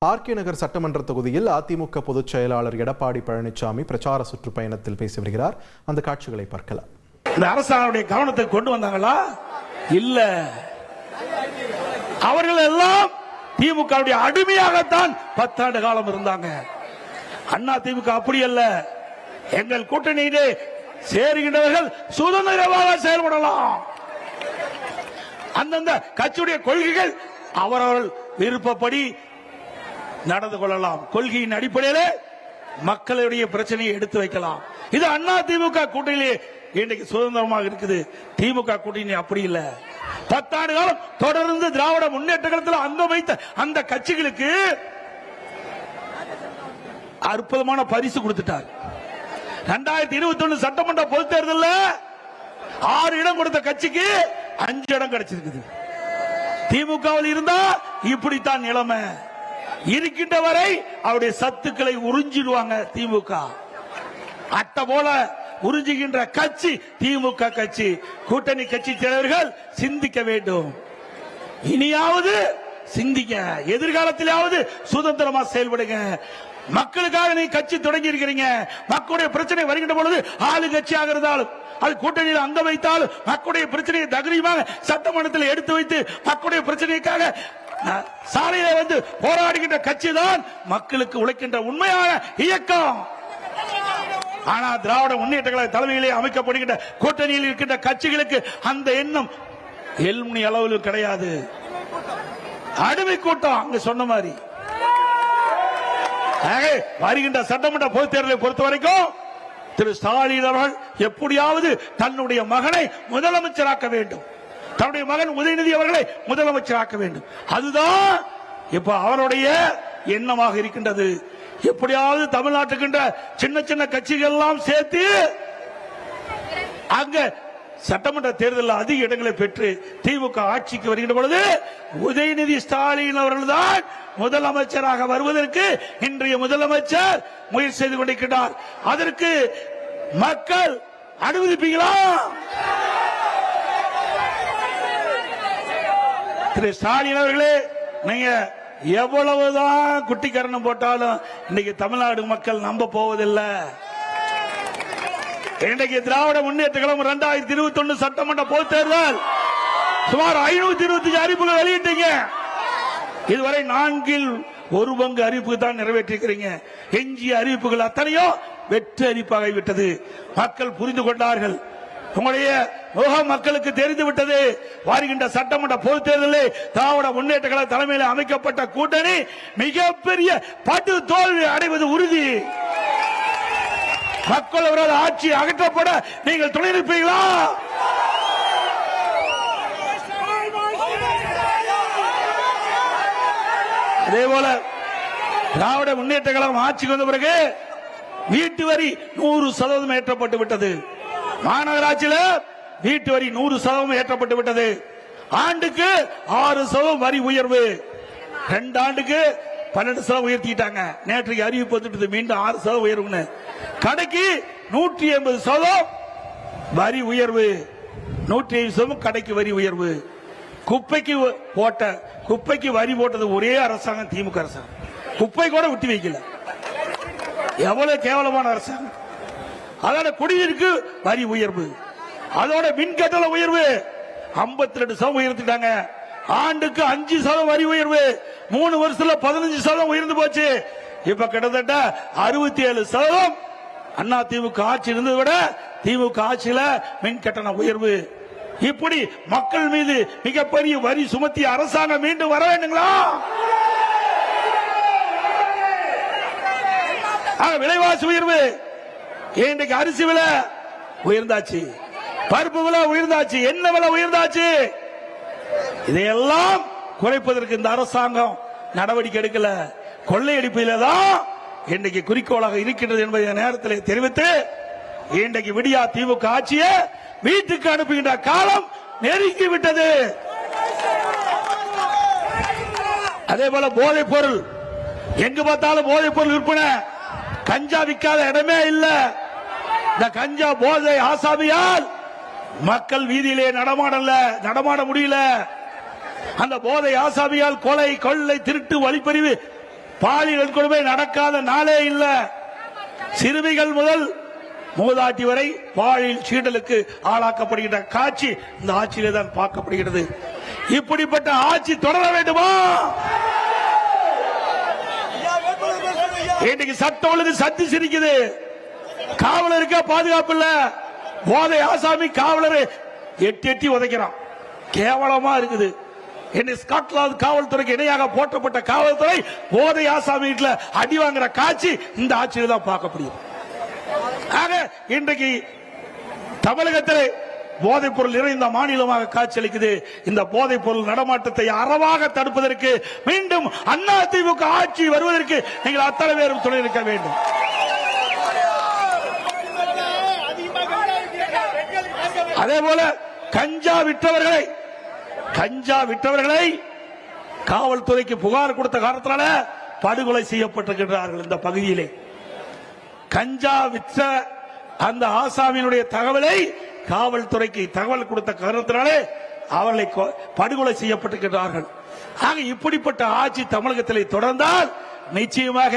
RK நகர் சட்டமன்ற தொகுதியில் அதிமுக பொதுச் செயலாளர் எடப்பாடி பழனிசாமி பிரச்சார சுற்றுப்பயணத்தில் பேசி வருகிறார். அந்த காட்சிகளை பார்க்கலாம். இந்த அரசாங்கத்துடைய கவனத்தை கொண்டு வந்தாங்களா? இல்ல, அவர்கள் எல்லாம் திமுக அடிமையாகத்தான் 10 ஆண்டு காலம் இருந்தாங்க. அண்ணா திமுக அப்படி அல்ல. எங்கள் கூட்டணியிலே சேருகின்றவர்கள் சுதந்திரமாக செயல்படலாம். அந்தந்த கட்சியுடைய கொள்கைகள் அவரவர்கள் விருப்பப்படி நடந்து கொள்ளலாம். கொள்கையின் அடிப்படையில் மக்களுடைய பிரச்சனையை எடுத்து வைக்கலாம். இது அண்ணா திமுக கூட்டணியிலே இன்றைக்கு சுதந்திரமாக இருக்குது. திமுக கூட்டணி அப்படி இல்ல. 10 ஆண்டு காலம் தொடர்ந்து திராவிட முன்னேற்ற கழகத்தில் அங்கம் வைத்த அந்த கட்சிகளுக்கு அற்புதமான பரிசு கொடுத்துட்டார். 2021 சட்டமன்ற பொதுத் தேர்தலில் 6 இடம் கொடுத்த கட்சிக்கு 5 இடம் கிடைச்சிருக்குது. திமுகவில் இருந்தா இப்படித்தான் நிலைமை. இருக்கின்ற வரை அவருடைய சத்துக்களை உறிஞ்சிடுவாங்க திமுக. அட்ட போல உறிஞ்சுகின்ற கட்சி திமுக கட்சி. கூட்டணி கட்சி தலைவர்கள் சிந்திக்க வேண்டும். இனியாவது சிந்திக்க, எதிர்காலத்திலாவது சுதந்திரமா செயல்படுங்க. மக்களுக்காக நீ கட்சி தொடங்கி இருக்கிறீங்க. மக்களுடைய பிரச்சனை வருகின்ற பொழுது ஆளுங்கட்சியாக இருந்தாலும் அது கூட்டணியில் அங்க வைத்தாலும் மக்களுடைய பிரச்சனையை தைரியமாக சட்டமன்றத்தில் எடுத்து வைத்து மக்களுடைய பிரச்சனைக்காக சாலையில வந்து போராடுகின்ற கட்சி தான் மக்களுக்கு உழைக்கின்ற உண்மையான இயக்கம். ஆனா திராவிட முன்னேற்ற கழக தலைமையிலே அமைக்கப்படுகின்ற கூட்டணியில் இருக்கின்ற கட்சிகளுக்கு அந்த எண்ணம் எல்முனி அளவில் கிடையாது. அடிமை கூட்டம் அங்க சொன்ன மாதிரி. வருகின்ற சட்டமன்ற பொதுத் தேர்தலை பொறுத்த வரைக்கும் திரு ஸ்டாலின் அவர்கள் எப்படியாவது தன்னுடைய மகனை முதலமைச்சராக்க வேண்டும். தன்னுடைய மகன் உதயநிதி அவர்களை முதலமைச்சராக்க வேண்டும். அதுதான் இப்ப அவருடைய எண்ணமாக இருக்கின்றது. எப்படியாவது தமிழ்நாட்டுக்கின்ற சின்ன சின்ன கட்சிகள் எல்லாம் சேர்த்து அங்க சட்டமன்ற தேர்தலில் அதிக இடங்களை பெற்று திமுக ஆட்சிக்கு வருகின்ற பொழுது உதயநிதி ஸ்டாலின் அவர்கள் தான் முதலமைச்சராக வருவதற்கு இன்றைய முதலமைச்சர் முயற்சி செய்து கொண்டிருக்கிறார். அதற்கு மக்கள் அனுமதிப்பீங்களா? திரு ஸ்டாலின் அவர்களே, நீங்க எவ்வளவுதான் குட்டிக்கரணம் போட்டாலும் இன்னைக்கு தமிழ்நாடு மக்கள் நம்ப போவதில்லை. இன்றைக்கு திராவிட முன்னேற்ற கழகம் 2021 சட்டமன்ற பொதுத் தேர்தல் சுமார் 525 அறிவிப்புகள் வெளியிட்டீங்க. இதுவரை 4 பங்கு அறிவிப்பு தான் நிறைவேற்றிருக்கிறீங்க. எஞ்சிய அறிவிப்புகள் அத்தனையோ வெற்றி அறிவிப்பாகிவிட்டது. மக்கள் புரிந்து கொண்டார்கள். உங்களுடைய முகம் மக்களுக்கு தெரிந்து விட்டது. வருகின்ற சட்டமன்ற பொதுத் தேர்தலில் திராவிட முன்னேற்ற கழக தலைமையில் அமைக்கப்பட்ட கூட்டணி மிகப்பெரிய படு தோல்வி அடைவது உறுதி. மக்கள் அவரது ஆட்சி அகற்றப்பட நீங்கள் துணை நிற்பீங்களா? அதே போல திராவிட முன்னேற்ற கழகம் ஆட்சிக்கு வந்த பிறகு வீட்டு வரி 100% ஏற்றப்பட்டு விட்டது. மாநகராட்சியில் வீட்டு வரி 100% ஏற்றப்பட்டு விட்டது. ஆண்டுக்கு 6% வரி உயர்வு. 2 ஆண்டுக்கு 12% உயர்த்திட்டாங்க. நேற்றைக்கு அறிவிப்பு வந்துட்டு மீண்டும் 6% உயர்வு. கடைக்கு 180% வரி உயர்வு. 150% கடைக்கு வரி உயர்வு. குப்பைக்கு வரி போட்டது ஒரே அரசாங்கம் திமுக அரசாங்கம். குப்பை கூட விட்டு வைக்கல. எவ்வளவு கேவலமான அரசாங்கம். அதோட குடிநீருக்கு வரி உயர்வு, அதோட மின் கட்டண உயர்வு 52% உயர்த்திட்டாங்க. ஆண்டுக்கு 5% வரி உயர்வு. 3 வருஷத்துல 15% உயர்ந்து போச்சு. இப்ப கிட்டத்தட்ட 67% அண்ணா திமுக ஆட்சி இருந்ததை விட திமுக ஆட்சியில மின் கட்டண உயர்வு. இப்படி மக்கள் மீது மிகப்பெரிய வரி சுமத்திய அரசாங்கம் மீண்டும் வர வேண்டுங்களா? விலைவாசி உயர்வு. இன்றைக்கு அரிசி விலை உயர்ந்தாச்சு, பருப்பு விலை உயர்ந்தாச்சு, எண்ணெய் விலை உயர்ந்தாச்சு. இதையெல்லாம் குறைப்பதற்கு இந்த அரசாங்கம் நடவடிக்கை எடுக்கல. கொள்ளையடிப்பில தான் இன்றைக்கு குறிக்கோளாக இருக்கின்றது என்பதை நேரத்தில் தெரிவித்து இன்றைக்கு விடியா திமுக ஆட்சியை வீட்டுக்கு அனுப்புகின்ற காலம் நெருங்கி விட்டது. அதே போல போதைப் பொருள், எங்கு பார்த்தாலும் போதைப் பொருள் விற்பனை. கஞ்சா விற்காத இடமே இல்ல. இந்த கஞ்சா போதை ஆசாமியால் மக்கள் வீதியிலே நடமாட முடியல. அந்த போதை ஆசாமியால் கொலை, கொள்ளை, திருட்டு, வழிப்பறிவு பாலியல் வன்கொடுமை நடக்காத நாளே இல்ல. சிறுமிகள் முதல் மூதாட்டி வரை பாலியல் சீண்டலுக்கு ஆளாக்கப்படுகின்ற காட்சி இந்த ஆட்சியிலே தான் பார்க்கப்படுகிறது. இப்படிப்பட்ட ஆட்சி தொடர வேண்டுமா? இன்னைக்கு சட்டம் ஒழுங்கு சத்தி சிரிக்குது. காவலருக்கு பாதுகாப்பு இல்ல. போதை ஆசாமி காவலர் எட்டி உதைக்கிறான். கேவலமா இருக்குது. ஸ்காட்லாந்து காவல்துறைக்கு இணையாக போற்றப்பட்ட காவல்துறை போதை ஆசாமி வீட்டில் அடி வாங்குற காட்சி இந்த ஆட்சியில் தான் பார்க்கப்படுகிறது. ஆக இன்றைக்கு தமிழகத்தில் போதைப் பொருள் நிறைந்த மாநிலமாக காட்சியளிக்குது. இந்த போதைப் பொருள் நடமாட்டத்தை அறவாக தடுப்பதற்கு மீண்டும் அதிமுக ஆட்சி வருவதற்கு நீங்கள் அத்தனை பேரும் துணை நிற்க வேண்டும். அதே போல கஞ்சா விற்றவர்களை காவல்துறைக்கு புகார் கொடுத்த காரணத்தினால படுகொலை செய்யப்பட்டிருக்கிறார்கள். இந்த பகுதியிலே கஞ்சா விற்ற அந்த ஆசாமியினுடைய தகவலை காவல்துறைக்கு தகவல் கொடுத்த காரணத்தினாலே அவர்களை படுகொலை செய்யப்பட்டிருக்கிறார்கள். ஆக இப்படிப்பட்ட ஆட்சி தமிழகத்திலே தொடர்ந்தால் நிச்சயமாக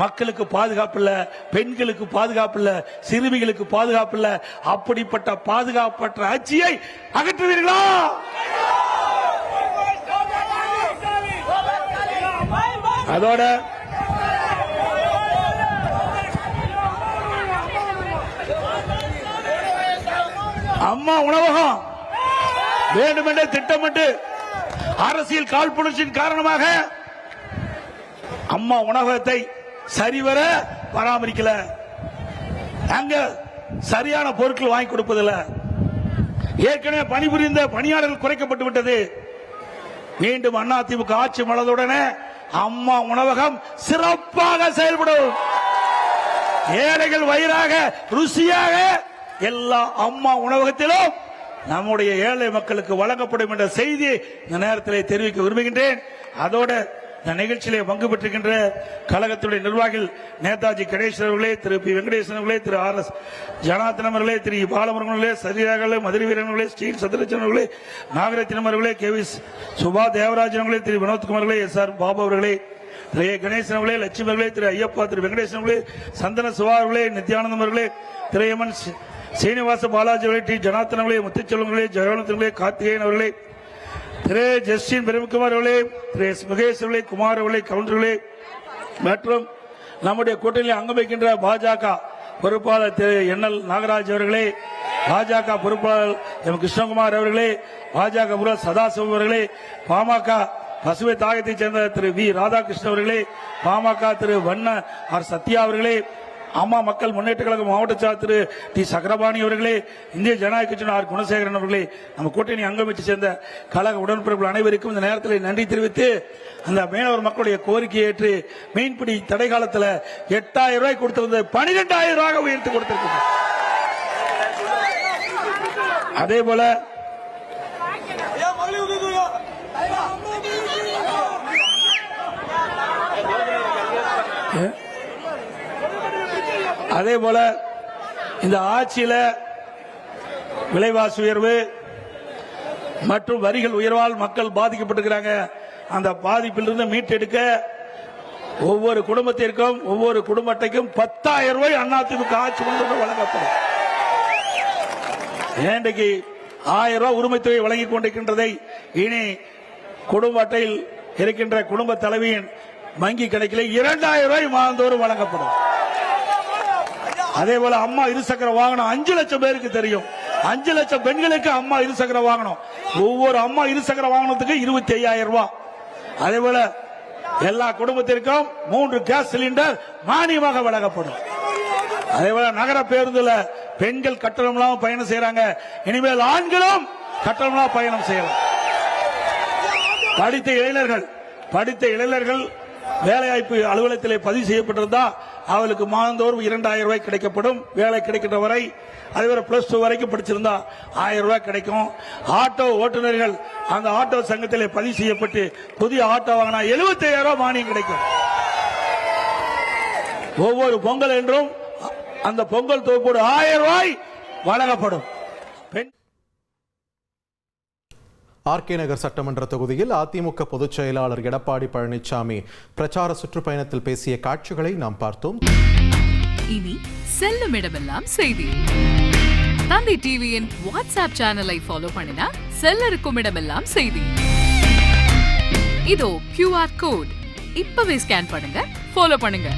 மக்களுக்கு பாதுகாப்பு இல்ல, பெண்களுக்கு பாதுகாப்பு இல்ல, சிறுமிகளுக்கு பாதுகாப்பு இல்ல. அப்படிப்பட்ட பாதுகாப்பற்ற ஆட்சியை அகற்றுவீர்களா? அதோட அம்மா உணவகம் வேண்டுமென்றே திட்டமிட்டு அரசியல் காழ்ப்புணர்ச்சியின் காரணமாக அம்மா உணவகத்தை சரிவர பராமரிக்கல. அங்க சரியான பொருட்கள் வாங்கி கொடுப்பதில்லை. ஏற்கனவே பணிபுரிந்த பணியாளர்கள் குறைக்கப்பட்டு விட்டது. மீண்டும் அதிமுக ஆட்சி மலர்ந்தவுடனே அம்மா உணவகம் சிறப்பாக செயல்படும். ஏழைகள் வயிறாக ருசியாக எல்லா அம்மா உணவகத்திலும் நம்முடைய ஏழை மக்களுக்கு வழங்கப்படும் என்ற செய்தியை இந்த நேரத்தில் தெரிவிக்க விரும்புகின்றேன். அதோடு இந்த நிகழ்ச்சியிலே பங்கு பெற்றிருக்கின்ற கழகத்துடைய நிர்வாகிகள் நேதாஜி கணேசன் அவர்களே, திரு பி வெங்கடேசன் அவர்களே, திரு ஆர் எஸ் ஜனார்த்தனம் அவர்களே, திரு பாலமுருகன் அவர்களே, சரியாக மதுரை வீரன் அவர்களே, ஸ்ரீ சத்யரட்சன் அவர்களே, நாகரத்தினம் அவர்களே, கே வி சுபா தேவராஜன் அவர்களே, திரு வினோத்குமார் அவர்களே, எஸ் ஆர் பாபு அவர்களே, திரு ஏ கணேசன் அவர்களே, லட்சுமி அவர்களே, திரு ஐயப்பா, திரு வெங்கடேசன் அவர்களே, சந்தன சிவா அவர்களே, நித்யானந்தம் அவர்களே, திரு எமன் சீனிவாச பாலாஜி அவர்களே, டி ஜனார்த்தன் அவர்களே, முத்துச்செல்வன் அவர்களே, ஜெயவனந்தன் அவர்களே, கார்த்திகேயன் அவர்களே, திரு ஜஸ்டின் பிரேம்குமார் அவர்களே, திரு எஸ் முகேஷ் அவர்களே, குமார் அவர்களே, கவுண்டர்களே மற்றும் நம்முடைய கூட்டணியில் அங்கம் வைக்கின்ற பாஜக பொறுப்பாளர் திரு என்எல் நாகராஜ் அவர்களே, பாஜக பொறுப்பாளர் எம் கிருஷ்ணகுமார் அவர்களே, பாஜக பொருளாளர் சதாசிவம் அவர்களே, பாமக பசுமை தாயத்தைச் சேர்ந்த திரு வி ராதாகிருஷ்ணன் அவர்களே, பாமக திரு வண்ண ஆர் சத்யா அவர்களே, அம்மா மக்கள் முன்னேற்ற கழக மாவட்ட செயலாளர் திரு டி சக்கரபாணி அவர்களே, இந்திய ஜனநாயக கட்சியின் ஆர் குணசேகரன் அவர்களே, நம்ம கூட்டணி அங்கம் வச்சு சேர்ந்த கழக உடன்பிறப்புகள் அனைவருக்கும் இந்த நேரத்தில் நன்றி தெரிவித்து, அந்த மீனவர் மக்களுடைய கோரிக்கையை ஏற்று மீன்பிடி தடை காலத்தில் 8,000 ரூபாய் கொடுத்திருந்த 12,000 ரூபாய் உயர்த்தி கொடுத்திருக்கிறது. அதே போல இந்த ஆட்சியில விலைவாசி உயர்வு மற்றும் வரிகள் உயர்வால் மக்கள் பாதிக்கப்பட்டிருக்கிறாங்க. அந்த பாதிப்பிலிருந்து மீட்டெடுக்க ஒவ்வொரு குடும்பத்திற்கும் ஒவ்வொரு குடும்ப அட்டைக்கும் 10,000 ரூபாய் அதிமுக ஆட்சி வழங்கப்படும். இன்றைக்கு 1000 ரூபாய் உரிமை தொகை வழங்கிக் கொண்டிருக்கின்றதை இனி குடும்ப அட்டையில் இருக்கின்ற குடும்ப தலைவியின் வங்கி கணக்கில் 2,000 ரூபாய் மாதந்தோறும் வழங்கப்படும். அதே போல அம்மா இருசக்கர வாகனம் 5 லட்சம் பேருக்கு தெரியும். 5 லட்சம் பெண்களுக்கு அம்மா இருசக்கர வாகனம். ஒவ்வொரு அம்மா இருசக்கர வாகனத்துக்கு 25,000 ரூபாய். அதே போல எல்லா குடும்பத்திற்கும் 3 கேஸ் சிலிண்டர் மானியமாக வழங்கப்படும். அதே போல நகர பேருந்துல பெண்கள் கட்டணம் இல்லாமல் பயணம் செய்யறாங்க. இனிமேல் ஆண்களும் கட்டணம் இல்லாமல் பயணம் செய்யலாம். படித்த இளைஞர்கள் வேலைவாய்ப்பு அலுவலகத்திலே பதிவு செய்யப்பட்டிருந்தா அவளுக்கு மாதந்தோறும் 2,000 ரூபாய் கிடைக்கப்படும். வேலை கிடைக்கின்ற வரை, அதுவரை +2 வரைக்கும் படிச்சிருந்தா 1000 ரூபாய் கிடைக்கும். ஆட்டோ ஓட்டுநர்கள் அந்த ஆட்டோ சங்கத்திலே பதிவு செய்யப்பட்டு புதிய ஆட்டோ வாங்கினா 75,000 ரூபாய் மானியம் கிடைக்கும். ஒவ்வொரு பொங்கல் என்றும் அந்த பொங்கல் தொகுப்போடு 1000 ரூபாய் வழங்கப்படும். ஆர்கே நகர் சட்டமன்ற தொகுதியில் அதிமுக பொதுச் செயலாளர் எடப்பாடி பழனிசாமி பிரச்சார சுற்றுப்பயணத்தில் பேசிய காட்சிகளை நாம் பார்த்தோம். இனி செல்லும் இடமெல்லாம் செய்தி. தந்தி டிவியின் வாட்ஸ்அப் சேனலை ஃபாலோ பண்ணினா செல்ல இருக்கும் இடமெல்லாம் செய்தி. இதோ QR கோட் இப்பவே ஸ்கேன் பண்ணுங்க, ஃபாலோ பண்ணுங்க.